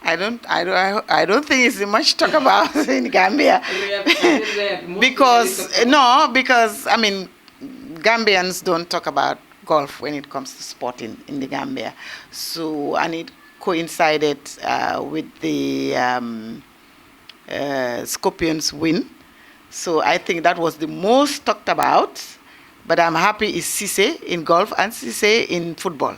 I don't think it's much talk about in Gambia. Because no, because I mean, Gambians don't talk about golf when it comes to sporting in the Gambia. So and it coincided with the Scorpions win. So I think that was the most talked about. But I'm happy it's Cessay in golf and Cessay in football.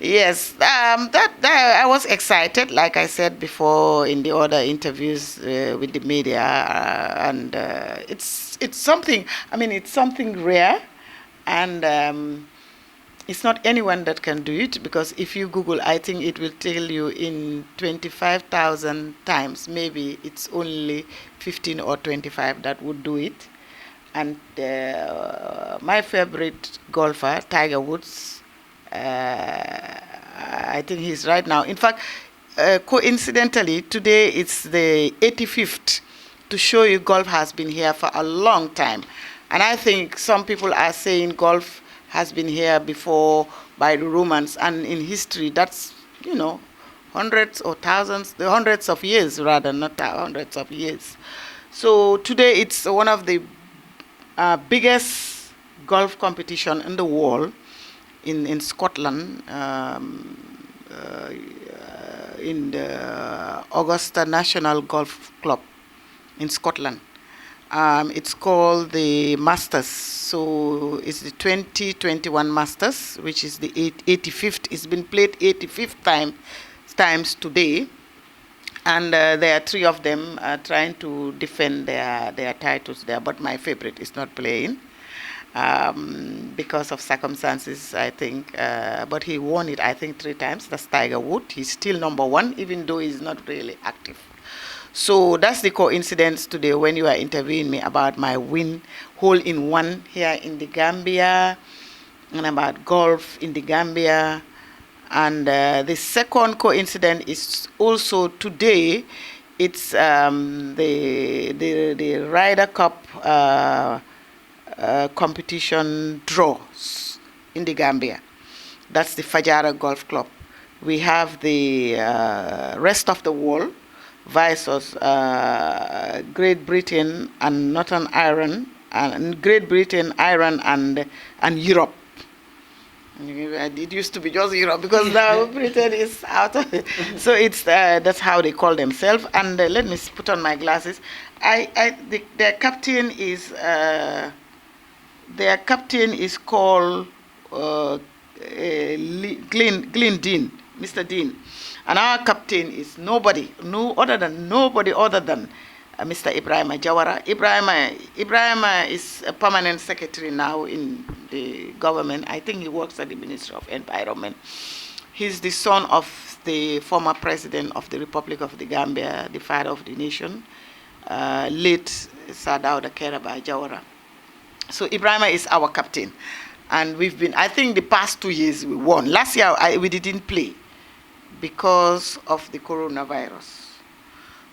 Yes, that I was excited, like I said before in the other interviews with the media, and it's something. I mean, it's something rare, and it's not anyone that can do it because if you Google, I think it will tell you in 25,000 times. Maybe it's only 15 or 25 that would do it. And my favorite golfer, Tiger Woods, I think he's right now. In fact, coincidentally, today it's the 85th to show you golf has been here for a long time. And I think some people are saying golf has been here before by the Romans, and in history, that's, hundreds or thousands, the hundreds of years rather, not hundreds of years. So today it's one of the biggest golf competition in the world in Scotland, in the Augusta National Golf Club in Scotland. It's called the Masters. So it's the 2021 Masters, which is the 85th. It's been played 85th times today. And there are three of them trying to defend their titles there. But my favorite is not playing because of circumstances, I think. But he won it, I think, 3 times. That's Tiger Woods. He's still number one, even though he's not really active. So that's the coincidence today when you are interviewing me about my win, hole-in-one here in the Gambia, and about golf in the Gambia. And the second coincidence is also today. It's the Ryder Cup competition draws in the Gambia. That's the Fajara Golf Club. We have the rest of the world versus Great Britain and Northern Ireland, and Great Britain, Ireland, and Europe. It used to be just Europe because now Britain is out of it. So it's that's how they call themselves. And let me put on my glasses. Their captain is called Glenn Dean, Mr. Dean, and our captain is no other than Mr. Ibrahima Jawara. Ibrahima is a permanent secretary now in the government. I think he works at the Ministry of Environment. He's the son of the former president of the Republic of the Gambia, the father of the nation, late Sir Dawda Kairaba Jawara. So Ibrahima is our captain. And we've been, I think the past 2 years we won. Last year we didn't play because of the coronavirus.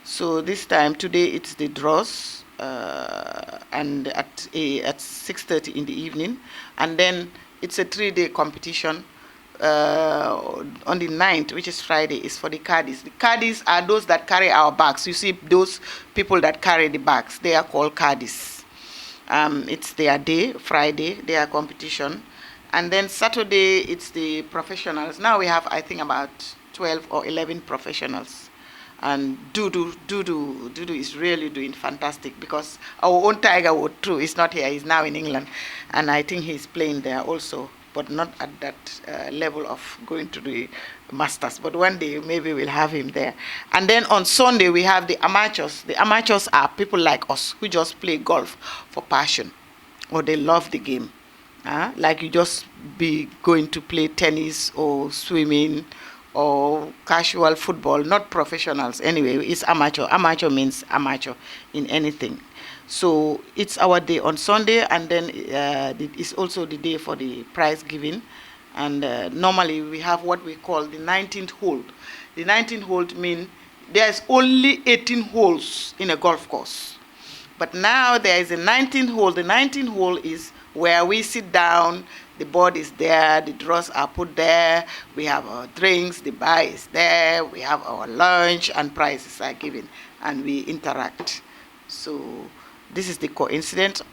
So this time, today, it's the draws, and at 6:30 in the evening. And then it's a 3-day competition. On the 9th, which is Friday, is for the caddies. The caddies are those that carry our bags. You see those people that carry the bags. They are called caddies. It's their day, Friday, their competition. And then Saturday, it's the professionals. Now we have, I think, about 12 or 11 professionals. And Dudu is really doing fantastic because our own Tiger Woods too is not here. He's now in England, and I think he's playing there also, but not at that level of going to the Masters. But one day maybe we'll have him there. And then on Sunday we have the amateurs. The amateurs are people like us who just play golf for passion, or they love the game. Like you just be going to play tennis or swimming or casual football, not professionals. Anyway, it's amateur. Amateur means amateur in anything. So it's our day on Sunday, and then it's also the day for the prize giving. And normally we have what we call the 19th hole. The 19th hole means there's only 18 holes in a golf course. But now there is a 19th hole. The 19th hole is where we sit down. The board is there, the drawers are put there, we have our drinks, the bar is there, we have our lunch, and prizes are given, and we interact. So this is the coincidence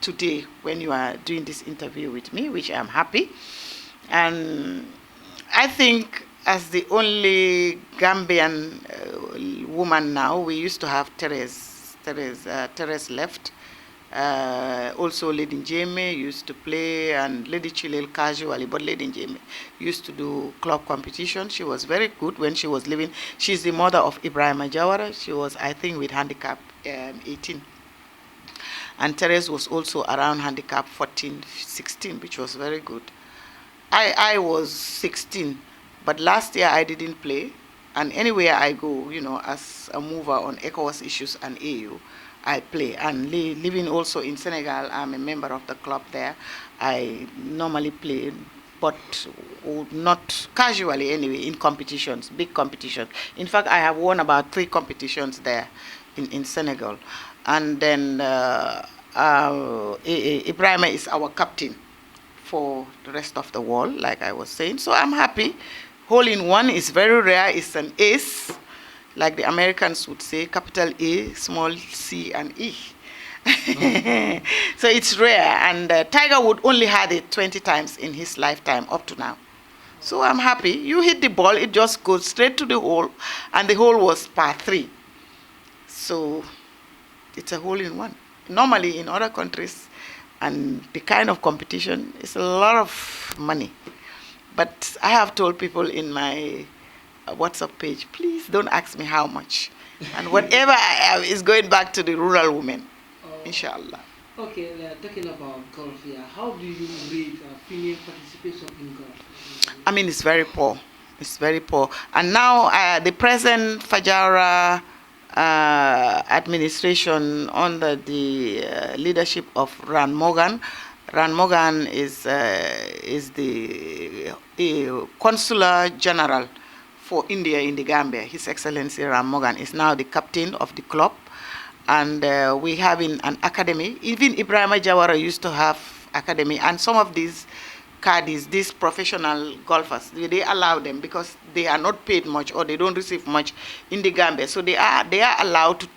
today when you are doing this interview with me, which I'm happy. And I think as the only Gambian woman now, we used to have Therese left. Also, Lady Jobe used to play, and Lady Chilel casually, but Lady Jobe used to do club competition. She was very good when she was living. She's the mother of Ibrahim Jawara. She was, I think, with handicap 18. And Therese was also around handicap 14, 16, which was very good. I was 16, but last year I didn't play. And anywhere I go, as a mover on ECOWAS issues and AU, I play. And living also in Senegal, I'm a member of the club there. I normally play, but not casually anyway, in competitions, big competitions. In fact, I have won about 3 competitions there in Senegal. And then Ibrahima is our captain for the rest of the world, like I was saying. So I'm happy. Hole in one is very rare. It's an ace, like the Americans would say, capital A, small c, and E. So it's rare, and Tiger Woods only had it 20 times in his lifetime up to now. So I'm happy. You hit the ball, it just goes straight to the hole, and the hole was par 3. So it's a hole in one. Normally in other countries, and the kind of competition, is a lot of money. But I have told people in my WhatsApp page, please don't ask me how much. And whatever I have is going back to the rural women, inshallah. Okay, talking about golf here, how do you rate female participation in golf? I mean, it's very poor. It's very poor. And now the present Fajara administration under the leadership of Ran Morgan. Ran Morgan is the Consular General for India in the Gambia. His Excellency Ran Morgan is now the captain of the club. And we have an academy. Even Ibrahim Jawara used to have academy. And some of these caddies, these professional golfers, they allow them because they are not paid much or they don't receive much in the Gambia. So they are allowed to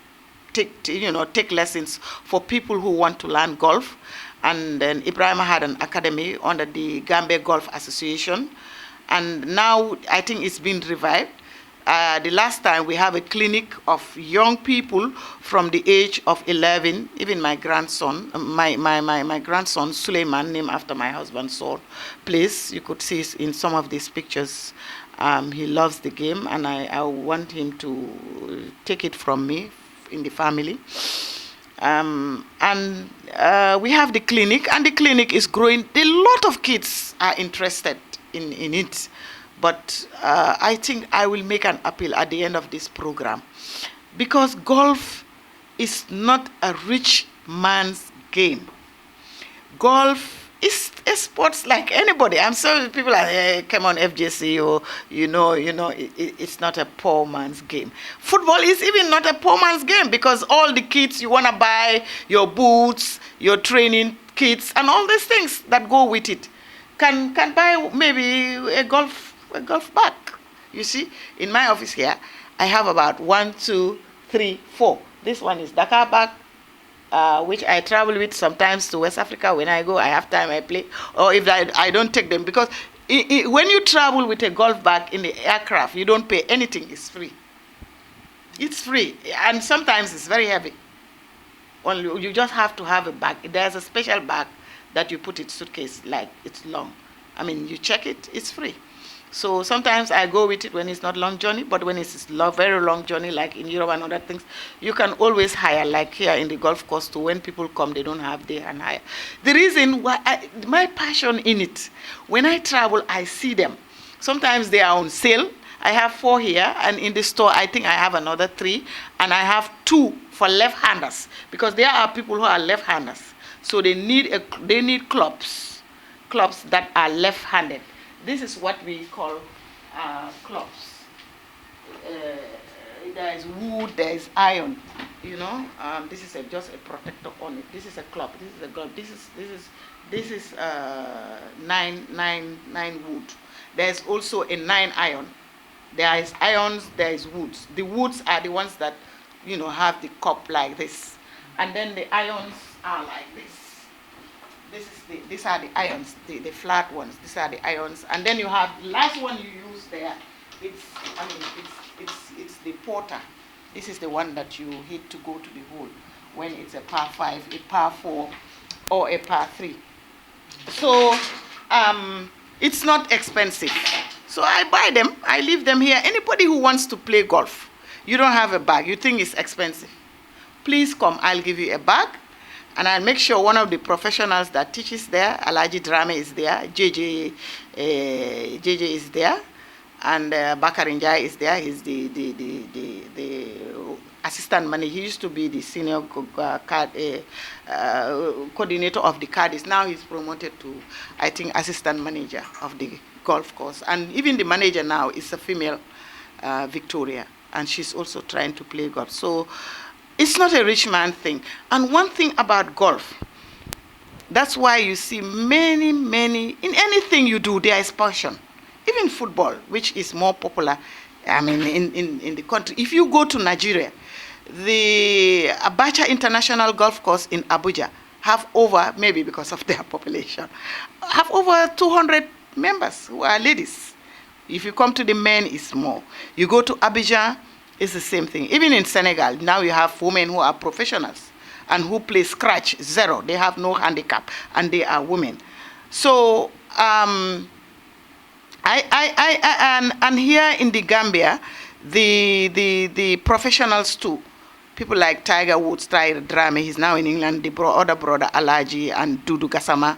take lessons for people who want to learn golf. And then Ibrahim had an academy under the Gambia Golf Association. And now I think it's been revived. The last time we have a clinic of young people from the age of 11, even my grandson, my grandson Suleiman, named after my husband's soul, plays. You could see in some of these pictures. He loves the game, and I want him to take it from me in the family. We have the clinic, and the clinic is growing. A lot of kids are interested in it. But I think I will make an appeal at the end of this program, because golf is not a rich man's game. Golf is a sport like anybody. I'm sorry, people are, hey, come on, FJC, or it's not a poor man's game. Football is even not a poor man's game, because all the kits you want to buy, your boots, your training kits, and all these things that go with it, can buy maybe a golf bag. You see, in my office here, I have about 1, 2, 3, 4. This one is Dakar bag, which I travel with sometimes to West Africa. When I go, I have time, I play. Or if I don't take them, because when you travel with a golf bag in the aircraft, you don't pay anything. It's free. It's free, and sometimes it's very heavy. Only you just have to have a bag. There's a special bag that you put in suitcase, like it's long. I mean, you check it, it's free. So sometimes I go with it when it's not long journey, but when it's very long journey, like in Europe and other things, you can always hire, like here in the golf course too. When people come, they don't have, they can hire. The reason why, my passion in it, when I travel, I see them. Sometimes they are on sale. I have 4 here, and in the store, I think I have another 3, and I have 2 for left-handers, because there are people who are left-handers. So they need clubs that are left-handed. This is what we call clubs. There is wood, there is iron. this is just a protector on it. This is a club. This is a glove. This is nine wood. There's also a 9 iron. There is irons. There is woods. The woods are the ones that have the cup like this, and then the irons are like this. These are the irons, the flat ones. These are the irons, and then you have the last one you use there. It's the porter. This is the one that you hit to go to the hole when it's a par 5, a par 4, or a par 3. So it's not expensive. So I buy them. I leave them here. Anybody who wants to play golf, you don't have a bag. You think it's expensive. Please come. I'll give you a bag. And I'll make sure one of the professionals that teaches there, Alaji Drame is there, JJ is there, and Bakar Njai is there. He's the assistant manager. He used to be the senior coordinator of the caddies. Now he's promoted to, I think, assistant manager of the golf course. And even the manager now is a female, Victoria, and she's also trying to play golf. So it's not a rich man thing. And one thing about golf, that's why you see many, in anything you do, there is passion. Even football, which is more popular, in the country. If you go to Nigeria, the Abacha International Golf Course in Abuja have over, maybe because of their population, have over 200 members who are ladies. If you come to the men, it's more. You go to Abidjan, it's the same thing. Even in Senegal, now you have women who are professionals and who play scratch, 0. They have no handicap, and they are women. So, and here in the Gambia, the professionals too, people like Tiger Woods, Tiger Drame, he's now in England, the other brother Alaji and Dudu Gassama,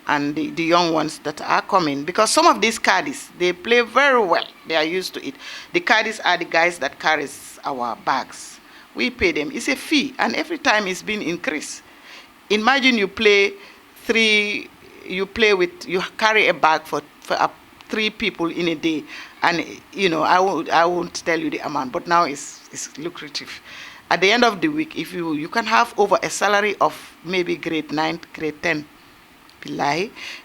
and the young ones that are coming, because some of these caddies, they play very well. They are used to it. The caddies are the guys that carries our bags. We pay them. It's a fee, and every time it's been increased. Imagine you carry a bag for 3 people in a day, and I won't tell you the amount, but now it's lucrative. At the end of the week, if you can have over a salary of maybe grade 9, grade 10.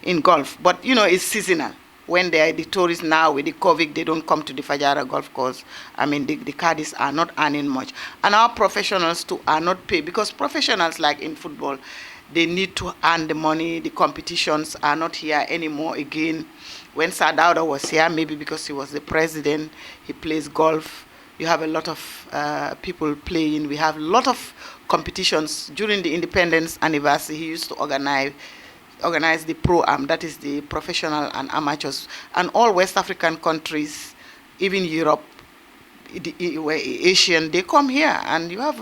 In golf, but it's seasonal. When they are the tourists now with the COVID, they don't come to the Fajara golf course. The caddies are not earning much, and our professionals too are not paid, because professionals, like in football, they need to earn the money. The competitions are not here anymore again. When Sadauda was here, maybe because he was the president, he plays golf. You have a lot of people playing. We have a lot of competitions. During the independence anniversary, he used to organize the pro-am, that is the professional and amateurs, and all West African countries, even Europe, Asian, they come here, and you have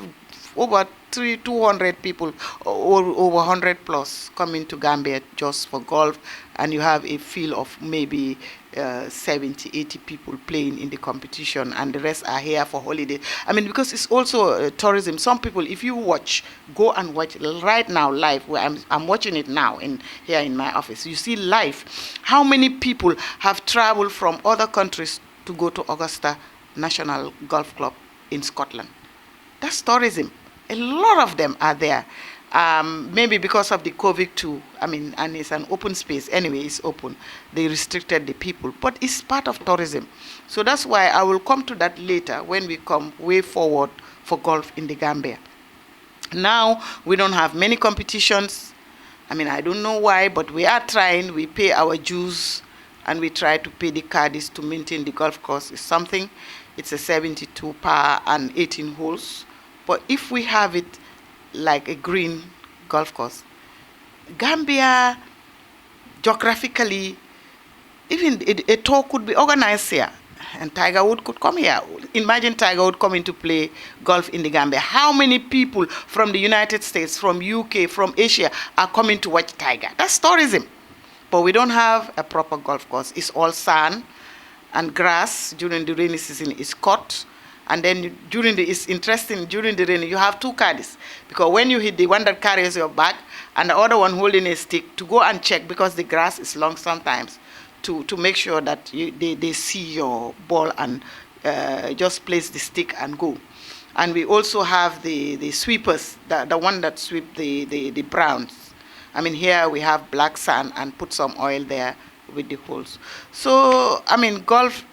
over 200 people, or over 100 plus, coming to Gambia just for golf, and you have a field of maybe 70, 80 people playing in the competition, and the rest are here for holiday. Because it's also tourism. Some people, if you go and watch right now live, where I'm watching it now here in my office, you see live how many people have traveled from other countries to go to Augusta National Golf Club in Scotland. That's tourism. A lot of them are there. Maybe because of the COVID too, and it's an open space. Anyway, it's open. They restricted the people, but it's part of tourism. So that's why I will come to that later when we come way forward for golf in the Gambia. Now, we don't have many competitions. I don't know why, but we are trying. We pay our dues, and we try to pay the caddies to maintain the golf course. It's a 72 par and 18 holes. But if we have it like a green golf course, Gambia, geographically, even a tour could be organized here, and Tiger Woods could come here. Imagine Tiger Woods coming to play golf in the Gambia. How many people from the United States, from UK, from Asia are coming to watch Tiger? That's tourism. But we don't have a proper golf course. It's all sand and grass. During the rainy season, it's cut. And then it's interesting, during the rain, you have 2 caddies. Because when you hit the one that carries your bag and the other one holding a stick, to go and check, because the grass is long sometimes, to make sure that they see your ball and just place the stick and go. And we also have the sweepers, the one that sweep the browns. I mean, here we have black sand and put some oil there with the holes. So, I mean, golf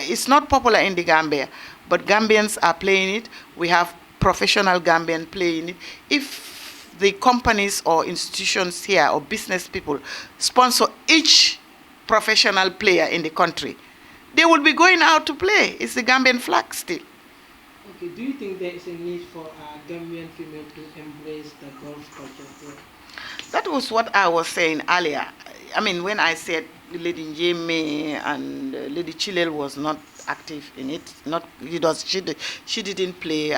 is not popular in the Gambia, but Gambians are playing it. We have professional Gambian playing it. If the companies or institutions here or business people sponsor each professional player in the country, they will be going out to play. It's the Gambian flag still. Okay, do you think there is a need for a Gambian female to embrace the golf culture? That was what I was saying earlier. I mean, when I said Lady Jobe and Lady Chilel was not active in it, she didn't play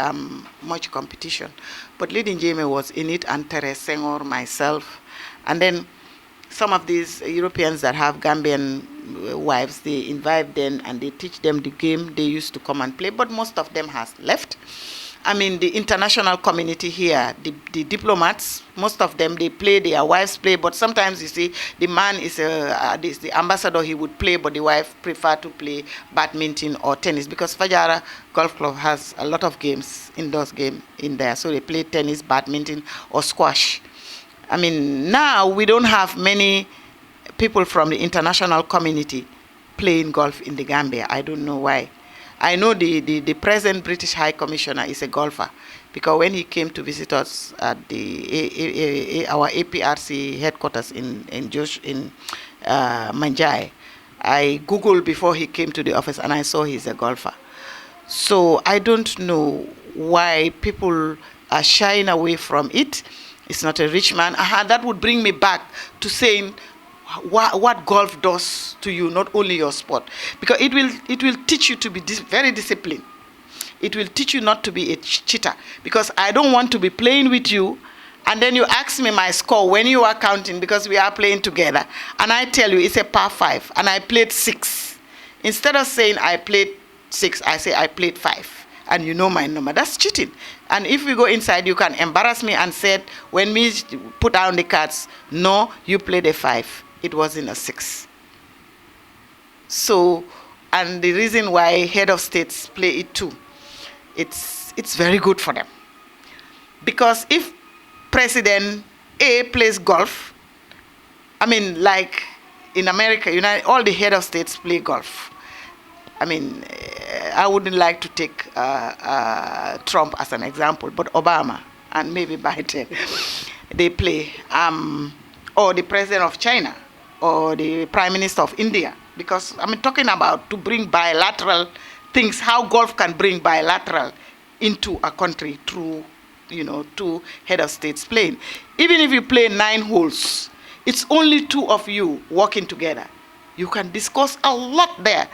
much competition, but Lady Jobe was in it, and Teres Senghor, myself, and then some of these Europeans that have Gambian wives, they invite them and they teach them the game. They used to come and play, but most of them has left. I mean, the international community here, the diplomats, most of them, they play, their wives play, but sometimes you see the man is the ambassador, he would play, but the wife prefer to play badminton or tennis, because Fajara Golf Club has a lot of games, indoors game in there, so they play tennis, badminton, or squash. I mean, now we don't have many people from the international community playing golf in the Gambia. I don't know why. I know the present British High Commissioner is a golfer, because when he came to visit us at our APRC headquarters in Manjai, I Googled before he came to the office and I saw he's a golfer. So I don't know why people are shying away from it. It's not a rich man. That would bring me back to saying what golf does to you, not only your sport, because it will teach you to be very disciplined. It will teach you not to be a cheater, because I don't want to be playing with you and then you ask me my score when you are counting, because we are playing together, and I tell you it's a par 5 and I played 6. Instead of saying I played 6, I say I played 5, and you know my number. That's cheating. And if we go inside, you can embarrass me and say, when me put down the cards, no, you played a 5. It wasn't a 6. So, and the reason why head of states play it too, it's very good for them. Because if President A plays golf, I mean, like in America, all the head of states play golf. I mean, I wouldn't like to take Trump as an example, but Obama and maybe Biden, they play, or the president of China, or the Prime Minister of India, because I'm talking about to bring bilateral things, how golf can bring bilateral into a country through, two head of states playing. Even if you play 9 holes, it's only 2 of you working together. You can discuss a lot there.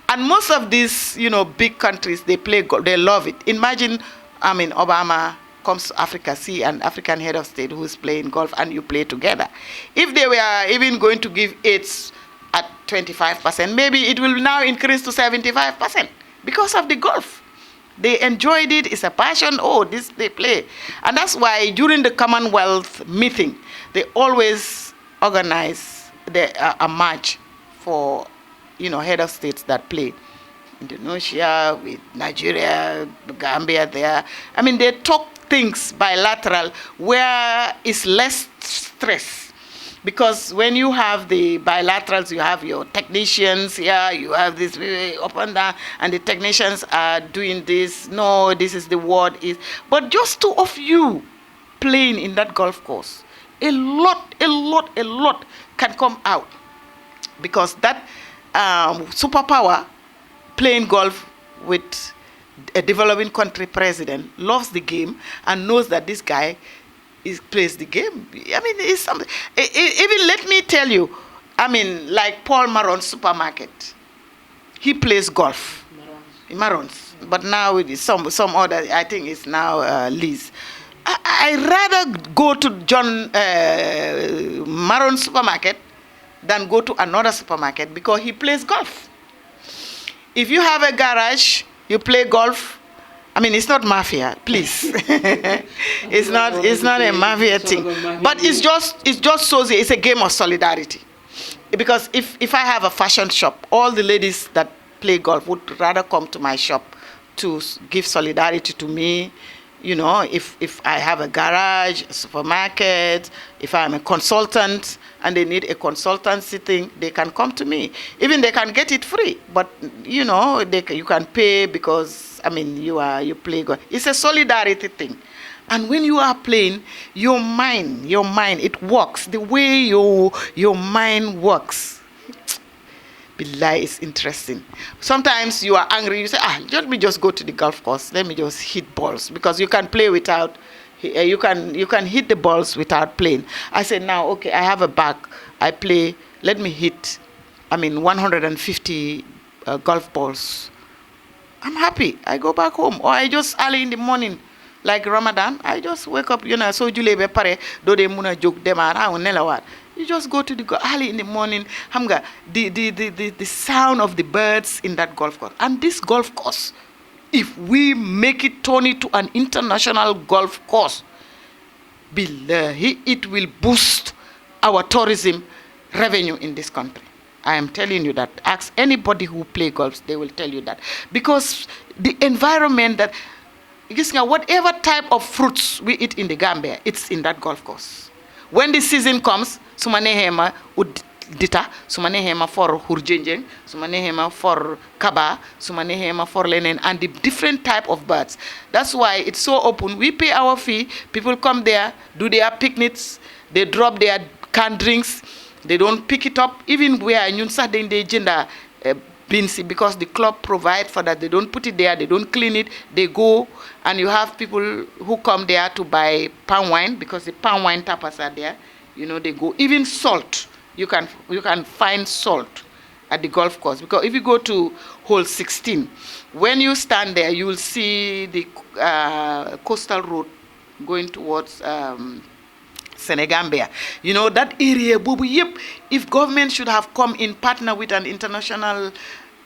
And most of these, big countries, they play golf, they love it. Imagine, Obama comes to Africa, see an African head of state who's playing golf, and you play together. If they were even going to give aids at 25%, maybe it will now increase to 75% because of the golf. They enjoyed it. It's a passion. Oh, this they play. And that's why during the Commonwealth meeting, they always organize a match for, head of states that play. Indonesia, with Nigeria, Gambia there. I mean, they talk things bilateral where it's less stress. Because when you have the bilaterals, you have your technicians here, you have this up and down, and the technicians are doing this. No, this is the word is. But just 2 of you playing in that golf course, a lot can come out. Because that superpower playing golf with a developing country president loves the game and knows that this guy plays the game. I mean, it's something. Even let me tell you, like Paul Maron's supermarket, he plays golf. Maron's, but now it is some other. I think it's now Liz. I rather go to John Maron's supermarket than go to another supermarket, because he plays golf. If you have a garage, you play golf. It's not mafia, please. It's not a mafia thing. But it's just so it's a game of solidarity. Because if I have a fashion shop, all the ladies that play golf would rather come to my shop to give solidarity to me. You know, if I have a garage, a supermarket, if I'm a consultant and they need a consultancy thing, they can come to me. Even they can get it free, but you know, you can pay because I mean you play God. It's a solidarity thing. And when you are playing, your mind, it works. The way your mind works. Billah is interesting. Sometimes you are angry, you say, let me just go to the golf course, let me just hit balls, because you can play without, you can hit the balls without playing. I say, now, okay, I have a bag, I play, let me hit, 150 golf balls. I'm happy. I go back home. Or I just early in the morning, like Ramadan, I just wake up, so julebe pare, do de muna jog demara, nelawat. You just go to the early in the morning. Hamga, the sound of the birds in that golf course. And this golf course, if we make it turn it to an international golf course, billahi, it will boost our tourism revenue in this country. I am telling you that. Ask anybody who play golf, they will tell you that. Because the environment that, whatever type of fruits we eat in the Gambia, it's in that golf course. When the season comes, sumanehema dita, sumanehema for hurjenjeng, sumanehema for kaba, sumanehema for lenen, and the different type of birds. That's why it's so open. We pay our fee. People come there, do their picnics, they drop their canned drinks. They don't pick it up. Even where in Saturday gender binsi, because the club provide for that. They don't put it there. They don't clean it. They go, and you have people who come there to buy palm wine, because the palm wine tapas are there. They go. Even salt. You can find salt at the golf course, because if you go to hole 16, when you stand there, you will see the coastal road going towards Senegambia. That area, yep, if government should have come in partner with an international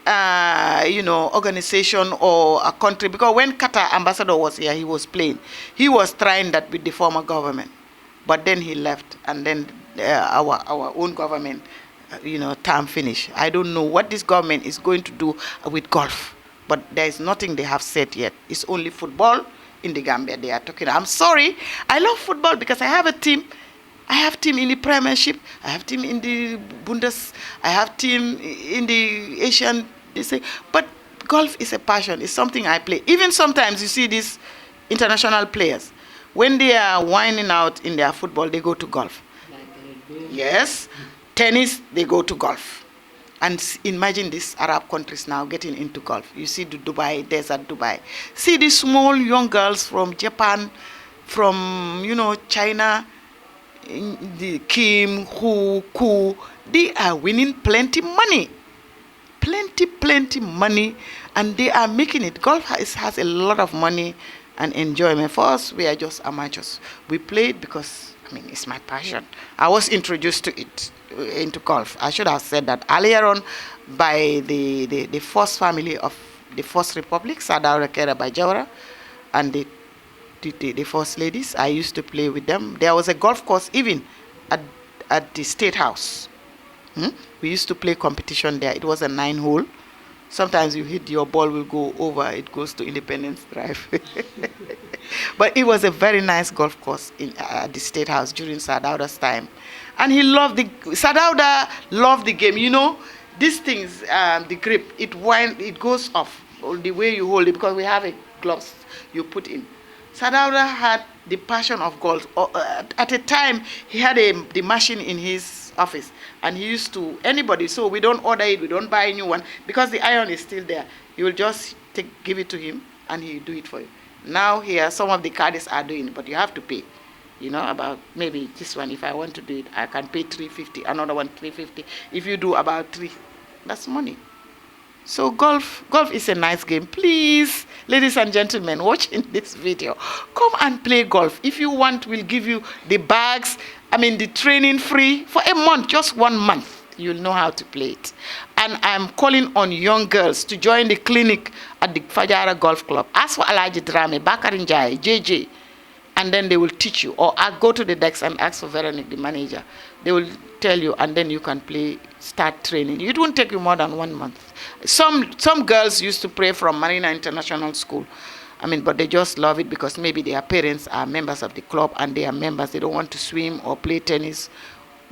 organization or a country, because when Qatar ambassador was here, he was playing. He was trying that with the former government, but then he left, and then our own government, term finished. I don't know what this government is going to do with golf, but there is nothing they have said yet. It's only football. In the Gambia, they are talking. I'm sorry. I love football because I have a team. I have team in the Premiership. I have team in the Bundes. I have team in the Asian. But golf is a passion. It's something I play. Even sometimes you see these international players, when they are winding out in their football, they go to golf. Yes. Tennis, they go to golf. And imagine these Arab countries now getting into golf. You see the Dubai, desert Dubai. See these small young girls from Japan, from, China, the Kim, Ku, they are winning plenty money. Plenty money. And they are making it. Golf has a lot of money and enjoyment. For us, we are just amateurs. We play it because, it's my passion. I was introduced to it. Into golf. I should have said that earlier on by the first family of the First Republic, Sadaura Kera by Jawara, and the first ladies. I used to play with them. There was a golf course even at the State House. We used to play competition there. It was a 9-hole. Sometimes you hit, your ball will go over, it goes to Independence Drive. But it was a very nice golf course at the State House during Sadauda's time. And Sadauda loved the game. These things, the grip, it goes off the way you hold it, because we have a gloves you put in. Sadauda had the passion of golf. At a time, he had the machine in his office, and he used to, anybody, so we don't order it, we don't buy a new one, because the iron is still there. You will just give it to him, and he'll do it for you. Now here, some of the caddies are doing it, but you have to pay. About maybe this one, if I want to do it, I can pay $350, another one $350. If you do about 3, that's money. So golf is a nice game. Please, ladies and gentlemen, watching this video, come and play golf. If you want, we'll give you the bags, the training free for a month, just 1 month. You'll know how to play it. And I'm calling on young girls to join the clinic at the Fajara Golf Club. As for Alaji Drame, Bakarinjai, JJ, and then they will teach you. Or go to the decks and ask for Veronique, the manager. They will tell you, and then you can start training. It won't take you more than 1 month. Some girls used to play from Marina International School. But they just love it because maybe their parents are members of the club and they are members. They don't want to swim or play tennis,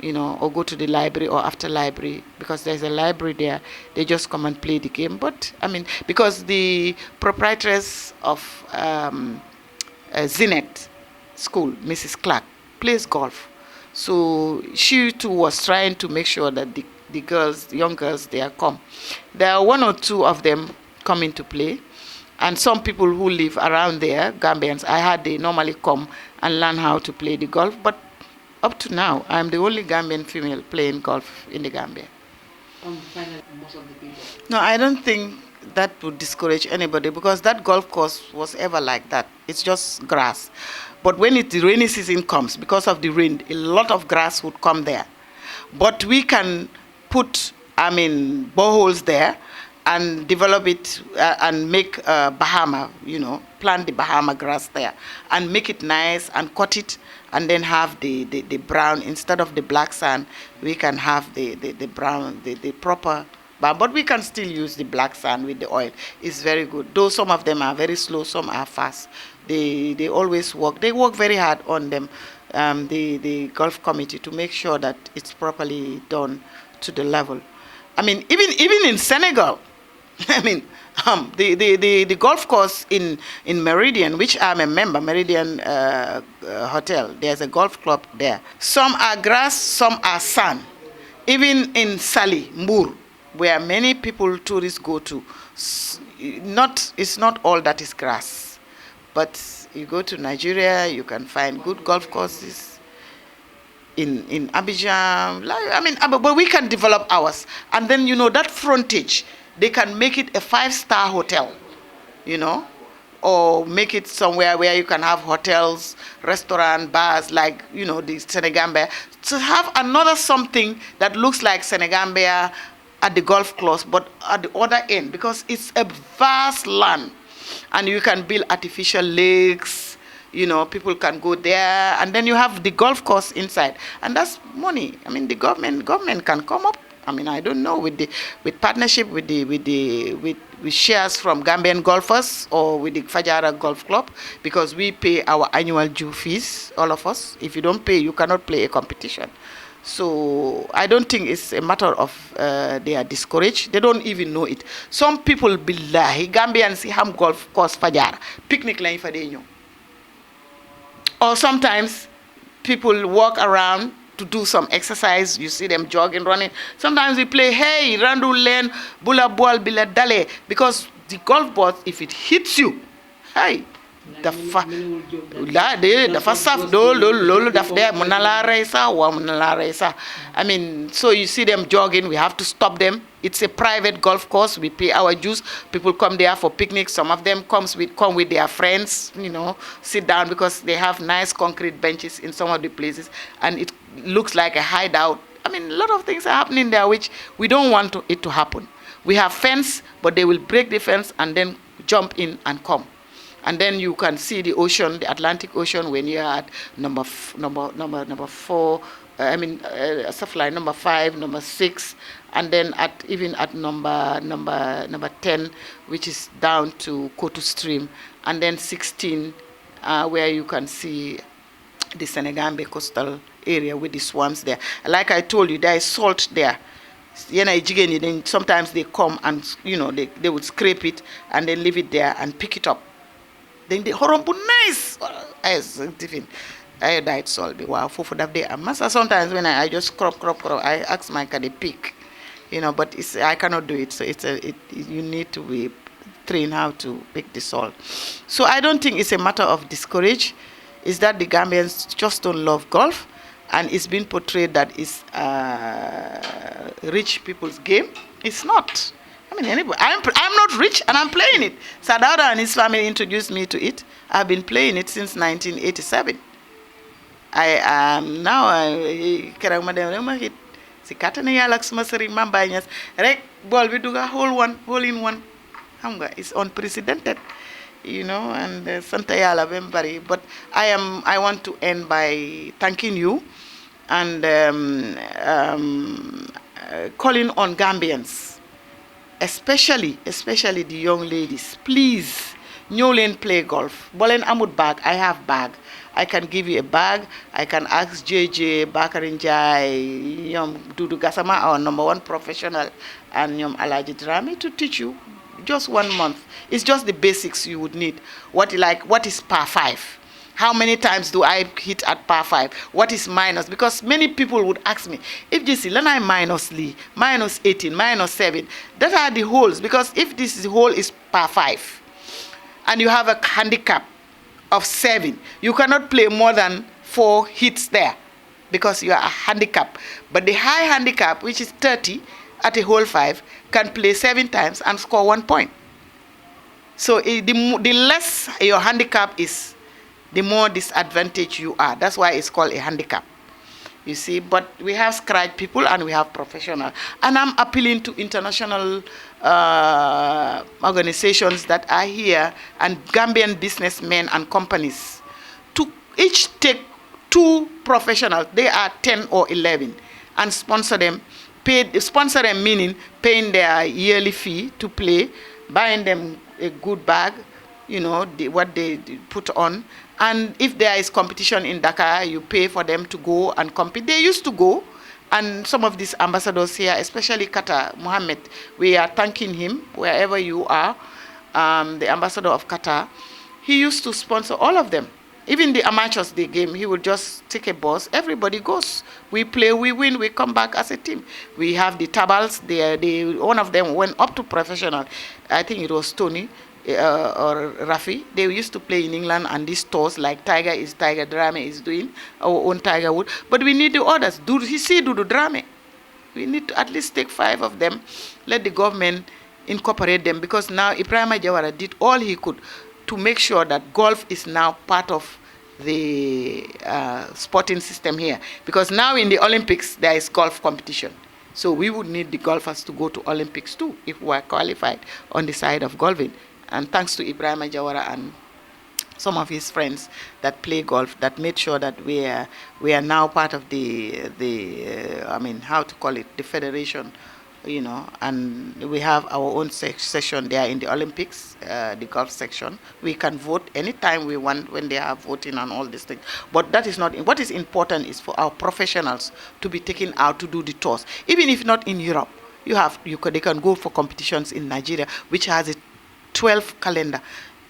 or go to the library or after library because there's a library there. They just come and play the game. But, because the proprietress of Zenith School, Mrs. Clark, plays golf. So she too was trying to make sure that the girls, the young girls, they are come. There are 1 or 2 of them coming to play. And some people who live around there, Gambians, I heard they normally come and learn how to play the golf. But up to now, I'm the only Gambian female playing golf in the Gambia. Finally, most of the people. No, I don't think that would discourage anybody because that golf course was ever like that. It's just grass. But when the rainy season comes, because of the rain, a lot of grass would come there. But we can put, boreholes there and develop it and make Bahama, plant the Bahama grass there and make it nice and cut it and then have the brown. Instead of the black sand, we can have the brown, the proper. But we can still use the black sand with the oil. It's very good. Though some of them are very slow, some are fast. They always work. They work very hard on them, the golf committee, to make sure that it's properly done to the level. Even in Senegal, the golf course in Meridian, which I'm a member, Meridian Hotel, there's a golf club there. Some are grass, some are sand. Even in Sali, Mbour, where many tourists go to, it's not all that is grass. But you go to Nigeria, you can find good golf courses. In Abidjan, but we can develop ours. And then, that frontage, they can make it a 5-star hotel, or make it somewhere where you can have hotels, restaurant, bars, like, the Senegambia. To have another something that looks like Senegambia at the golf course, but at the other end, because it's a vast land. And you can build artificial lakes, people can go there, and then you have the golf course inside. And that's money. The government can come up. I don't know, with partnership with shares from Gambian golfers or with the Fajara Golf Club, because we pay our annual due fees, all of us. If you don't pay, you cannot play a competition. So I don't think it's a matter of they are discouraged. They don't even know it. Some people, billahi, Gambians ham golf course Fajara, picnic line for the Or sometimes people walk around to do some exercise. You see them jogging, running. Sometimes we play, hey, randu lane, bula ball, bila dale. Because the golf ball, if it hits you, hey, dafa saf lolu daf de munala reisa wa munala reisa. So you see them jogging, we have to stop them. It's a private golf course. We pay our dues. People come there for picnics. Some of them come with their friends, sit down, because they have nice concrete benches in some of the places, and it looks like a hideout. A lot of things are happening there which we don't want it to happen. We have fence, but they will break the fence and then jump in and come. And then you can see the ocean, the Atlantic Ocean, when you're at number 4, number 5, number 6, and then even at number 10, which is down to Kotu Stream, and then 16, where you can see the Senegambia coastal area with the swamps there. Like I told you, there is salt there. Then sometimes they come and they would scrape it and then leave it there and pick it up. Then the horrible nice. I died salt. Wow, for that day. Sometimes when I just crop, I ask my cat to pick, but I cannot do it. So you need to be trained how to pick the salt. So I don't think it's a matter of discourage. It's that the Gambians just don't love golf, and it's been portrayed that it's rich people's game. It's not. I'm not rich, and I'm playing it. Sadauda and his family introduced me to it. I've been playing it since 1987. I am now kerang madam rema hit si katane yalla ak suma serigne Mame rek ball bi duga hole in one. It's unprecedented. and Santa Yala Bembari. But I want to end by thanking you and calling on Gambians, especially the young ladies. Please, ñëw play golf. Bolen amut bag, I have bag. I can give you a bag. I can ask JJ, Bakarin Jai, Dudu Gasama, our #1 professional, and Alaji Drami to teach you just 1 month. It's just the basics you would need. What is par 5? How many times do I hit at par 5? What is minus? Because many people would ask me, if this is Lenai minus Lee, minus 18, minus 7, that are the holes. Because if this hole is par 5, and you have a handicap of 7, you cannot play more than 4 hits there, because you are a handicap. But the high handicap, which is 30 at a hole 5, can play 7 times and score 1 point. So the less your handicap is, the more disadvantaged you are. That's why it's called a handicap. You see, but we have scratch people and we have professional. And I'm appealing to international organizations that are here and Gambian businessmen and companies to each take 2 professionals, they are 10 or 11, and sponsor them. Sponsor them meaning paying their yearly fee to play, buying them a good bag, what they put on. And if there is competition in Dakar, you pay for them to go and compete. They used to go, and some of these ambassadors here, especially Qatar, Mohammed, we are thanking him wherever you are, the ambassador of Qatar. He used to sponsor all of them. Even the amateurs, the game, he would just take a bus. Everybody goes. We play, we win, we come back as a team. We have the Tabals. One of them went up to professional. I think it was Tony. Or Rafi, they used to play in England, and these tours like Tiger Drame is doing, our own Tiger Wood. But we need the others. Do the Drame. We need to at least take 5 of them, let the government incorporate them, because now Ibrahim Jawara did all he could to make sure that golf is now part of the sporting system here. Because now in the Olympics, there is golf competition. So we would need the golfers to go to Olympics too, if we are qualified on the side of golfing. And thanks to Ibrahim Jawara and some of his friends that play golf, that made sure that we are now part of the federation, and we have our own section there in the Olympics, the golf section. We can vote anytime we want when they are voting and all these things. But that is not, what is important is for our professionals to be taken out to do the tours. Even if not in Europe, they can go for competitions in Nigeria, which has a 12 calendar.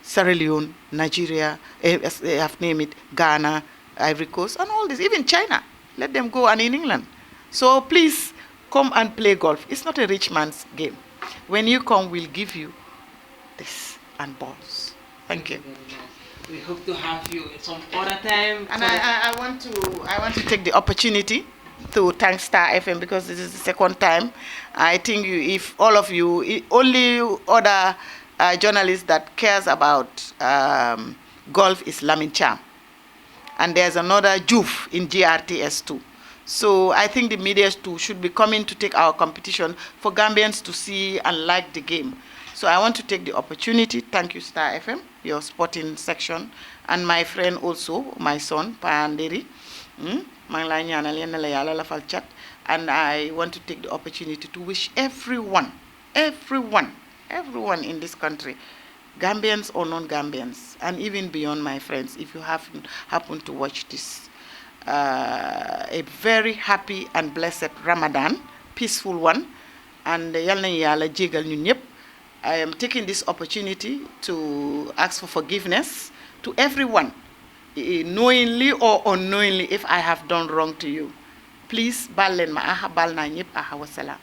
Sierra Leone, Nigeria, have named it, Ghana, Ivory Coast, and all this. Even China, let them go, and in England. So please come and play golf. It's not a rich man's game. When you come, we'll give you this and balls. Thank you. We hope to have you at some other time. And I want to take the opportunity to thank Star FM, because this is the second time. I think if all of you, only other journalist that cares about golf is Lamin Cham, and there's another Juf in GRTS too. So I think the media too should be coming to take our competition for Gambians to see and like the game. So I want to take the opportunity. Thank you, Star FM, your sporting section, and my friend also, my son Panderi. And I want to take the opportunity to wish everyone in this country, Gambians or non-Gambians, and even beyond my friends, if you happen to watch this, a very happy and blessed Ramadan, peaceful one, and I am taking this opportunity to ask for forgiveness to everyone, knowingly or unknowingly, if I have done wrong to you. Please, bal len ma aha, bal na ñep aha, wassalam.